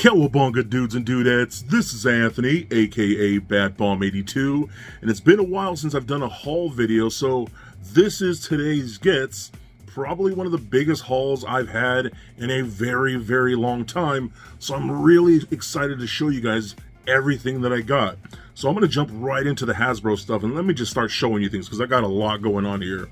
Cowabunga dudes and dudettes, this is Anthony, aka BadBomb82, and it's been a while since I've done a haul video, so this is today's gets. Probably one of the biggest hauls I've had in a very, very long time, so I'm really excited to show you guys everything that I got. So I'm going to jump right into the Hasbro stuff, and let me just start showing you things, because I got a lot going on here.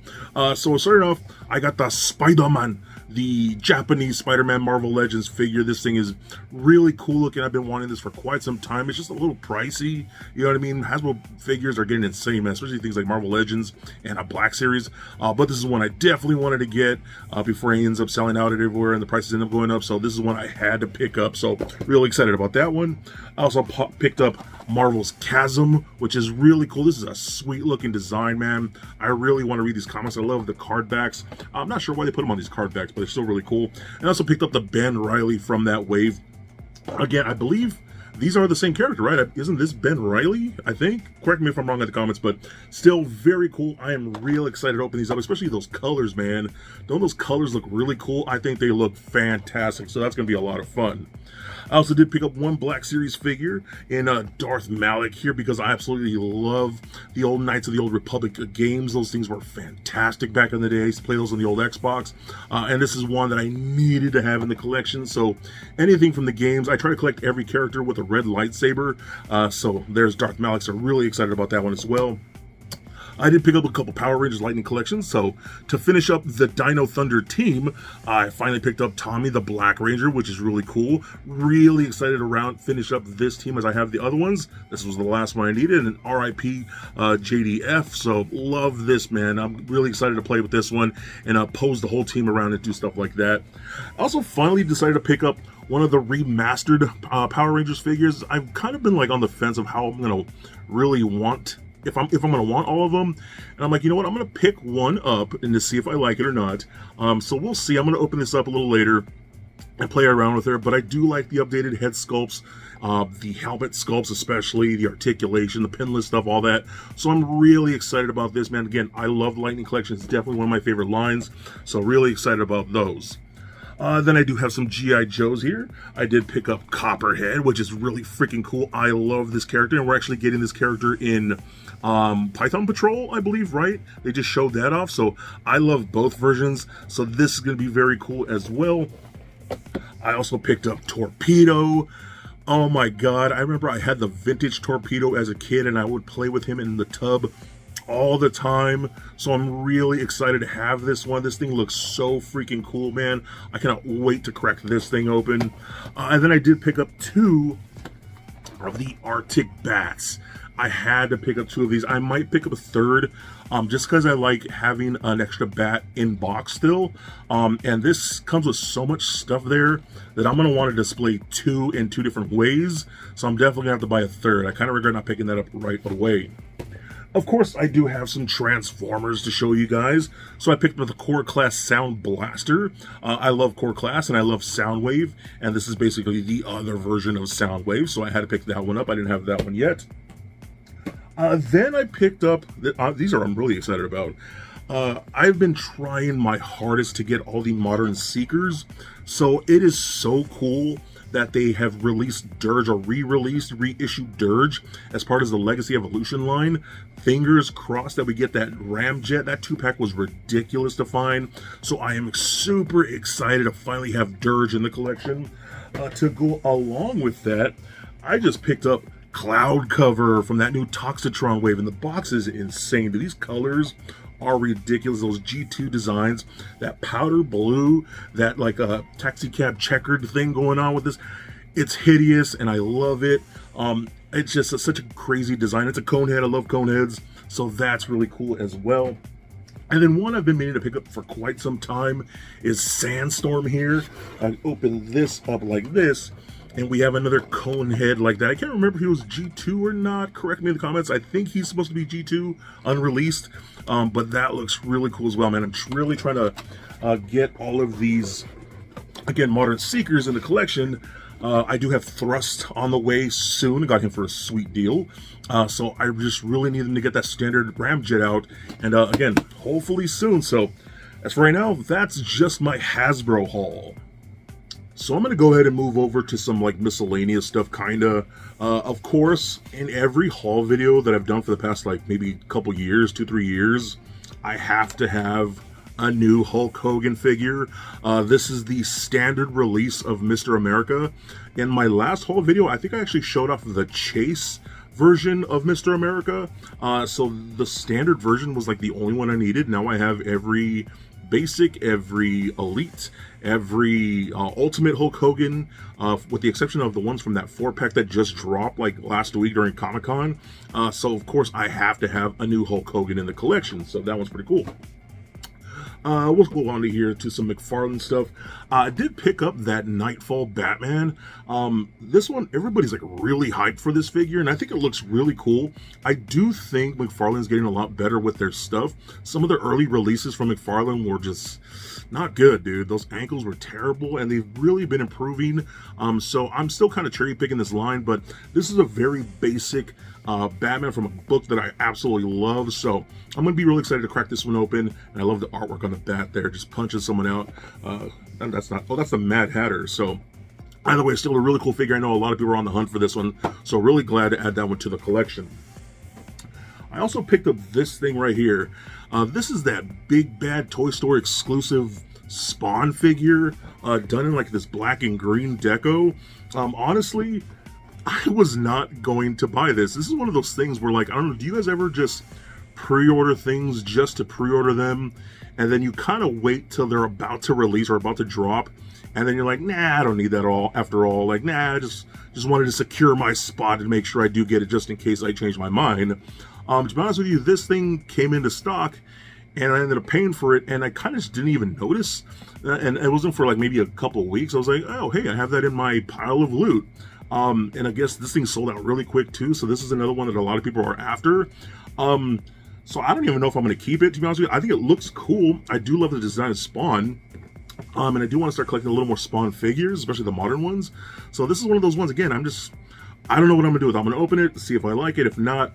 So starting off, I got the Spider-Man, the Japanese Spider-Man Marvel Legends figure. This thing is really cool looking. I've been wanting this for quite some time. It's just a little pricey, you know what I mean? Hasbro figures are getting insane, man, especially things like Marvel Legends and a Black Series. But this is one I definitely wanted to get before he ends up selling out everywhere and the prices end up going up. So this is one I had to pick up. So really excited about that one. I also picked up Marvel's Chasm, which is really cool. This is a sweet looking design, man. I really want to read these comics. I love the card backs. I'm not sure why they put them on these card backs, but they're still really cool. And I also picked up the Ben Reilly from that wave. Again, I believe these are the same character, right? Isn't this Ben Reilly, I think? Correct me if I'm wrong in the comments, but still very cool. I am real excited to open these up, especially those colors, man. Don't those colors look really cool? I think they look fantastic, so that's going to be a lot of fun. I also did pick up one Black Series figure in Darth Malik here, because I absolutely love the old Knights of the Old Republic games. Those things were fantastic back in the day. I used to play those on the old Xbox. And this is one that I needed to have in the collection. So anything from the games, I try to collect every character with a red lightsaber. So there's Darth Malik, so really excited about that one as well. I did pick up a couple Power Rangers Lightning collections, so to finish up the Dino Thunder team, I finally picked up Tommy the Black Ranger, which is really cool. Really excited to finish up this team as I have the other ones. This was the last one I needed, and RIP JDF, so love this, man. I'm really excited to play with this one and pose the whole team around and do stuff like that. I also finally decided to pick up one of the remastered Power Rangers figures. I've kind of been like on the fence of how I'm going to really want if I'm going to want all of them, and I'm like, you know what, I'm going to pick one up and to see if I like it or not. So we'll see. I'm going to open this up a little later and play around with her, but I do like the updated head sculpts, the helmet sculpts especially, the articulation, the pinless stuff, all that. So I'm really excited about this, man. Again, I love Lightning Collection. It's definitely one of my favorite lines, so really excited about those. Then I do have some G.I. Joes here. I did pick up Copperhead, which is really freaking cool. I love this character, and we're actually getting this character in Python Patrol, I believe, right? They just showed that off, so I love both versions, so this is going to be very cool as well. I also picked up Torpedo. Oh my god, I remember I had the vintage Torpedo as a kid, and I would play with him in the tub all the time, so I'm really excited to have this one. This thing looks so freaking cool, man. I cannot wait to crack this thing open. And then I did pick up two of the Arctic Bats. I had to pick up two of these. I might pick up a third, just because I like having an extra bat in box still. And this comes with so much stuff there that I'm going to want to display two in two different ways, so I'm definitely going to have to buy a third. I kind of regret not picking that up right away. Of course, I do have some Transformers to show you guys. So I picked up the Core Class Sound Blaster. I love Core Class and I love Soundwave. And this is basically the other version of Soundwave. So I had to pick that one up. I didn't have that one yet. Then I picked up, these are I'm really excited about. I've been trying my hardest to get all the Modern Seekers. So it is so cool that they have released Dirge, or reissued Dirge as part of the Legacy Evolution line. Fingers crossed that we get that Ramjet. That 2-pack was ridiculous to find. So I am super excited to finally have Dirge in the collection. To go along with that, I just picked up Cloud Cover from that new Toxitron wave, and the box is insane. These colors are ridiculous. Those G2 designs, that powder blue, that like a taxi cab checkered thing going on with this, it's hideous and I love it. It's just such a crazy design. It's a cone head. I love cone heads, so that's really cool as well. And then one I've been meaning to pick up for quite some time is Sandstorm here. I open this up like this, and we have another cone head like that. I can't remember if he was G2 or not. Correct me in the comments. I think he's supposed to be G2, unreleased. But that looks really cool as well, man. I'm really trying to get all of these, again, Modern Seekers in the collection. I do have Thrust on the way soon. I got him for a sweet deal. So I just really need them to get that standard Ramjet out. And again, hopefully soon. So as for right now, that's just my Hasbro haul. So I'm going to go ahead and move over to some like miscellaneous stuff, kinda. Of course, in every haul video that I've done for the past like maybe couple years, 2-3 years, I have to have a new Hulk Hogan figure. This is the standard release of Mr. America. In my last haul video, I think I actually showed off the Chase version of Mr. America. So the standard version was like the only one I needed. Now I have every basic, every elite, every ultimate Hulk Hogan, with the exception of the ones from that 4-pack that just dropped like last week during Comic-Con. So of course I have to have a new Hulk Hogan in the collection, so that one's pretty cool. We'll go on to here to some McFarlane stuff. I did pick up that Nightfall Batman. This one, everybody's like really hyped for this figure, and I think it looks really cool. I do think McFarlane's getting a lot better with their stuff. Some of the early releases from McFarlane were just not good, dude. Those ankles were terrible, and they've really been improving. So I'm still kind of cherry picking this line, but this is a very basic Batman from a book that I absolutely love. So I'm gonna be really excited to crack this one open, and I love the artwork on the bat there, just punching someone out. And that's not, oh, that's the Mad Hatter. So either way, still a really cool figure. I know a lot of people are on the hunt for this one, so really glad to add that one to the collection. I also picked up this thing right here. This is that big bad Toy Story exclusive Spawn figure, done in like this black and green deco. Honestly, I was not going to buy this. This is one of those things where, like, I don't know, do you guys ever just pre-order things just to pre-order them, and then you kind of wait till they're about to release or about to drop, and then you're like, nah, I don't need that all after all. Like, nah, I just wanted to secure my spot and make sure I do get it just in case I change my mind. To be honest with you, this thing came into stock, and I ended up paying for it, and I kind of just didn't even notice. And it wasn't for like maybe a couple of weeks. I was like, oh, hey, I have that in my pile of loot. And I guess this thing sold out really quick too, so this is another one that a lot of people are after. So I don't even know if I'm going to keep it, to be honest with you. I think it looks cool. I do love the design of Spawn. And I do want to start collecting a little more Spawn figures, especially the modern ones. So this is one of those ones, again, I don't know what I'm going to do with it. I'm going to open it, see if I like it. If not,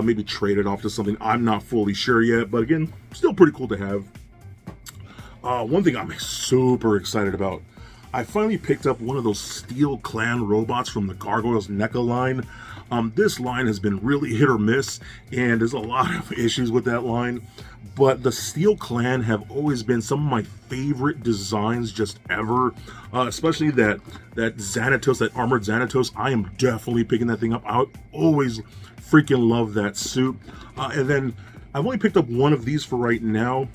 maybe trade it off to something. I'm not fully sure yet, but again, still pretty cool to have. One thing I'm super excited about, I finally picked up one of those Steel Clan robots from the Gargoyles NECA line. This line has been really hit or miss, and there's a lot of issues with that line. But the Steel Clan have always been some of my favorite designs just ever. Especially that Xanatos, that armored Xanatos. I am definitely picking that thing up. I always freaking love that suit. And then I've only picked up one of these for right now,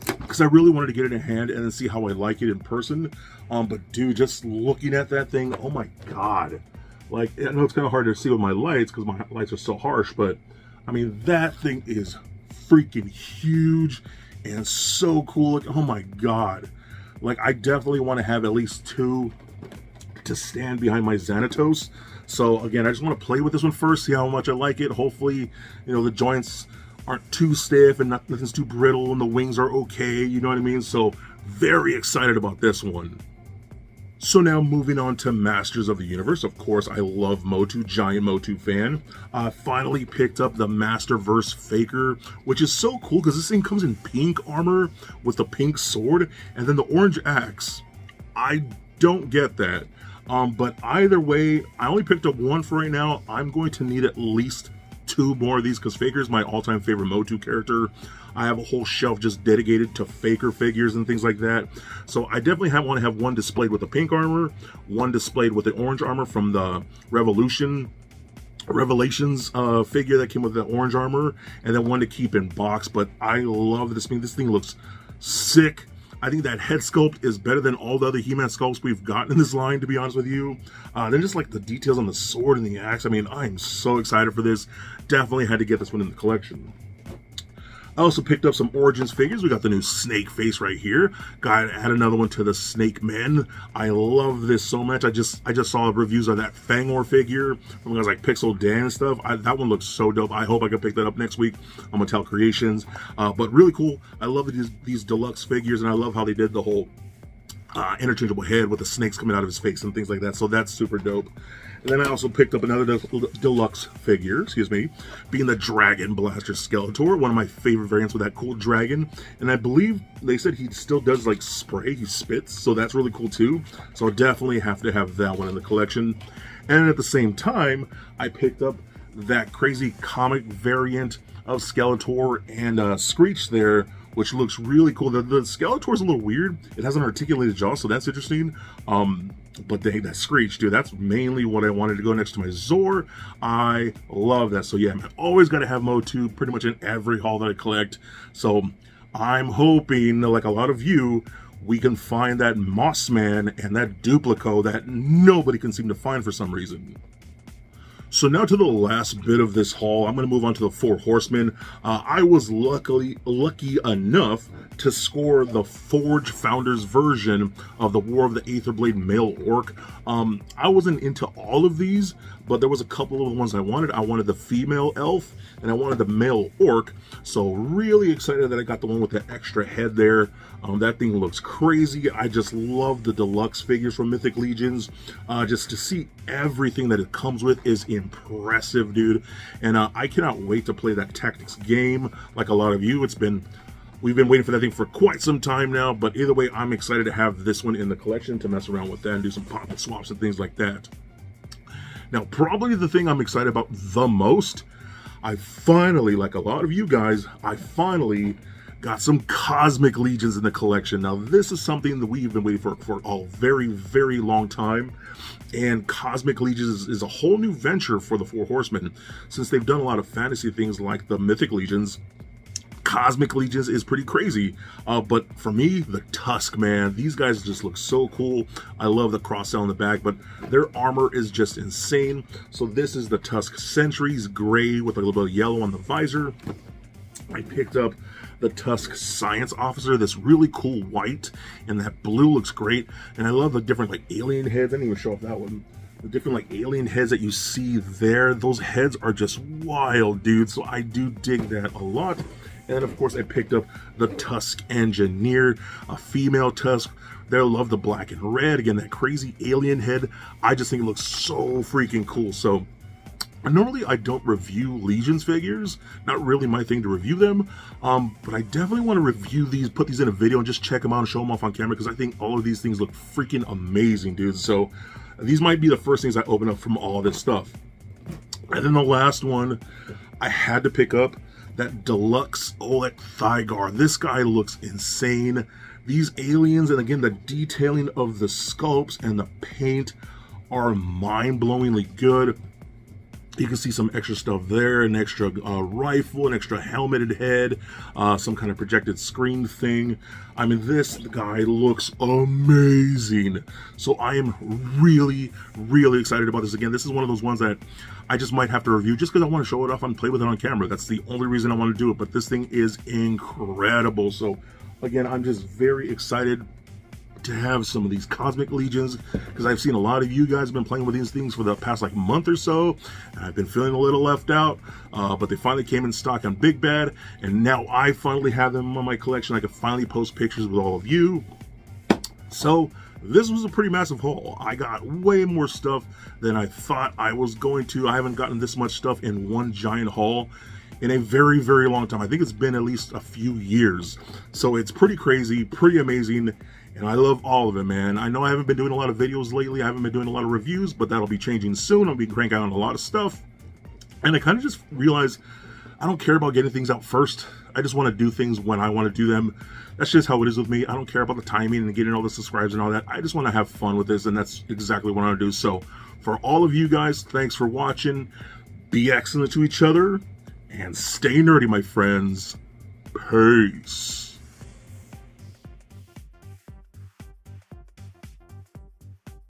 because I really wanted to get it in hand and then see how I like it in person. But dude, just looking at that thing, oh my god. Like, I know it's kind of hard to see with my lights because my lights are so harsh, but I mean, that thing is freaking huge and so cool. Like, oh my god. Like, I definitely want to have at least two to stand behind my Xanatos. So again, I just want to play with this one first, see how much I like it. Hopefully, you know, the joints aren't too stiff and nothing's too brittle and the wings are okay, you know what I mean? So very excited about this one. So now moving on to Masters of the Universe. Of course, I love Motu, giant Motu fan. I finally picked up the Masterverse Faker, which is so cool because this thing comes in pink armor with the pink sword and then the orange axe. I don't get that. But either way, I only picked up one for right now. I'm going to need at least two more of these because Faker is my all-time favorite Motu character. I have a whole shelf just dedicated to Faker figures and things like that. So I definitely want to have one displayed with the pink armor, one displayed with the orange armor from the Revelations figure that came with the orange armor, and then one to keep in box. But I love this thing. This thing looks sick. I think that head sculpt is better than all the other He-Man sculpts we've gotten in this line, to be honest with you. Then just like the details on the sword and the axe. I mean, I'm so excited for this. Definitely had to get this one in the collection. I also picked up some Origins figures. We got the new Snake face right here. Got to add another one to the Snake Men. I love this so much. I just saw reviews of that Fangor figure from guys like Pixel Dan and stuff. That one looks so dope. I hope I can pick that up next week on Mattel Creations. But really cool. I love these deluxe figures, and I love how they did the whole interchangeable head with the snakes coming out of his face and things like that. So that's super dope. And then I also picked up another deluxe figure, being the Dragon Blaster Skeletor, one of my favorite variants with that cool dragon. And I believe they said he still does like spray, he spits, so that's really cool too. So I definitely have to have that one in the collection. And at the same time, I picked up that crazy comic variant of Skeletor and Screech there, which looks really cool. The Skeletor is a little weird. It has an articulated jaw, so that's interesting. But that Screech, dude, that's mainly what I wanted to go next to my Zor. I love that. So yeah, I'm always got to have Mo2 pretty much in every haul that I collect. So I'm hoping, like a lot of you, we can find that Mossman and that Duplico that nobody can seem to find for some reason. So now to the last bit of this haul, I'm going to move on to the Four Horsemen. I was lucky enough to score the Forge Founders version of the War of the Aether Blade male orc. I wasn't into all of these, but there was a couple of the ones I wanted. I wanted the female elf, and I wanted the male orc. So really excited that I got the one with the extra head there. That thing looks crazy. I just love the deluxe figures from Mythic Legions. Just to see everything that it comes with is impressive, dude. And I cannot wait to play that tactics game like a lot of you. We've been waiting for that thing for quite some time now, but either way, I'm excited to have this one in the collection to mess around with that and do some pop and swaps and things like that. Now, probably the thing I'm excited about the most, I finally, like a lot of you guys, I finally got some Cosmic Legions in the collection. Now, this is something that we've been waiting for a very, very long time. And Cosmic Legions is a whole new venture for the Four Horsemen. Since they've done a lot of fantasy things like the Mythic Legions, Cosmic Legions is pretty crazy. But for me, the Tusk, man, these guys just look so cool. I love the cross-sell in the back, but their armor is just insane. So this is the Tusk Sentries, gray with a little bit of yellow on the visor. I picked up the Tusk Science Officer, this really cool white, and that blue looks great. And I love the different like alien heads. I didn't even show off that one. The different like alien heads that you see there, those heads are just wild, dude. So I do dig that a lot. And then of course I picked up the Tusk Engineer, a female Tusk. They love the black and red. Again, that crazy alien head. I just think it looks so freaking cool. So normally I don't review Legions figures, not really my thing to review them, but I definitely want to review these, put these in a video and just check them out and show them off on camera, because I think all of these things look freaking amazing, dude. So these might be the first things I open up from all this stuff. And then the last one, I had to pick up that deluxe Oleg Thygar. This guy looks insane. These aliens, and again, the detailing of the sculpts and the paint are mind-blowingly good. You can see some extra stuff there, an extra rifle, an extra helmeted head, some kind of projected screen thing. I mean, this guy looks amazing. So I am really, really excited about this. Again, this is one of those ones that I just might have to review just because I want to show it off and play with it on camera. That's the only reason I want to do it, but this thing is incredible. So again, I'm just very excited to have some of these Cosmic Legions, because I've seen a lot of you guys have been playing with these things for the past like month or so, and I've been feeling a little left out, but they finally came in stock on Big Bad, and now I finally have them on my collection. I can finally post pictures with all of you. So this was a pretty massive haul. I got way more stuff than I thought I was going to. I haven't gotten this much stuff in one giant haul in a very, very long time. I think it's been at least a few years. So it's pretty crazy, pretty amazing, and I love all of it, man. I know I haven't been doing a lot of videos lately. I haven't been doing a lot of reviews, but that'll be changing soon. I'll be cranking out a lot of stuff. And I kind of just realized I don't care about getting things out first. I just want to do things when I want to do them. That's just how it is with me. I don't care about the timing and getting all the subscribes and all that. I just want to have fun with this, and that's exactly what I want to do. So for all of you guys, thanks for watching. Be excellent to each other, and stay nerdy, my friends. Peace.